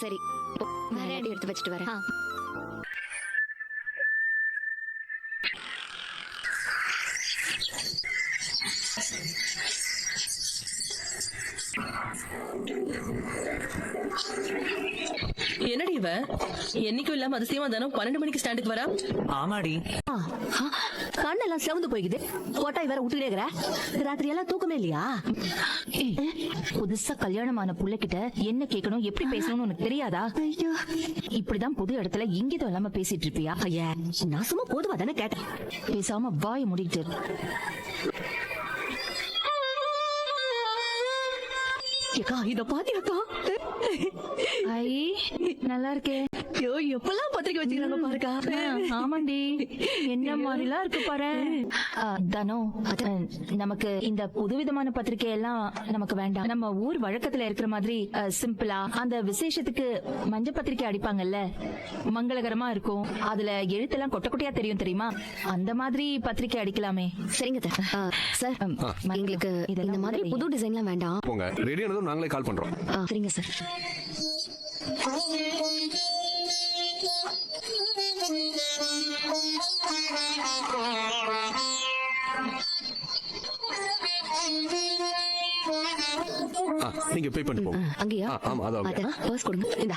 சரி, நான் எல்லாத்தையும் எடுத்து வச்சுட்டு வரேன். என்னடி இவ என்னைக்கும் இல்லாம அதிசயமா தானே 12 மணிக்கு ஸ்டாண்டுக்கு வரா? ஆமாடி. கண்ணெல்லாம் செவந்து போய்க்குது. கோட்டாய் வேற விட்டுக்கிட்டே இருக்கிற. ராத்திரி எல்லாம் தூக்கமே இல்லையா? புதுசா கல்யாணமான புள்ளைகிட்ட என்ன கேட்கணும் எப்படி பேசணும்னு உனக்கு தெரியாதா? இப்படிதான் புது இடத்துல இங்கிதம் இல்லாம பேசிட்டு இருப்பியா? ஐயா, நான் சும்மா பொதுவா தானே கேட்டேன். பேசாம வாய முடிக்கிட்டு இரு. ஏக்கா, இத பாத்தியாக்கா? ஐ நல்லா இருக்கே. ஐயோ, எப்பெல்லாம் பத்திரிக்கை வச்சுக்கிறாங்க பாருக்கா. ஆமாண்டி, என்ன மாதிரிலாம் இருக்கு பாரு. தனோ, நமக்கு இந்த புதுவிதமான பத்திரிக்கை எல்லாம் நமக்கு வேண்டாம். நம்ம ஊர் வழக்கத்துல இருக்கிற மாதிரி சிம்பிளா அந்த விசேஷத்துக்கு மஞ்ச பத்திரிக்கை அடிப்பாங்கல்ல, மங்களகரமா இருக்கும். அதுல எழுத்தெல்லாம் கொட்ட கொட்டையா தெரியும் தெரியுமா? அந்த மாதிரி பத்திரிக்கை அடிக்கலாமே. சரிங்க சார், எங்களுக்கு இந்த மாதிரி புது டிசைன்லாம் வேண்டாம். போங்க, ரெடி ஆனதும் நாங்களே கால் பண்றோம். சரிங்க சார். நீங்க பே பண்ணி போங்க. அங்கேயா? ஆமா, அதான். பர்ஸ் கொடுங்க. இந்தா.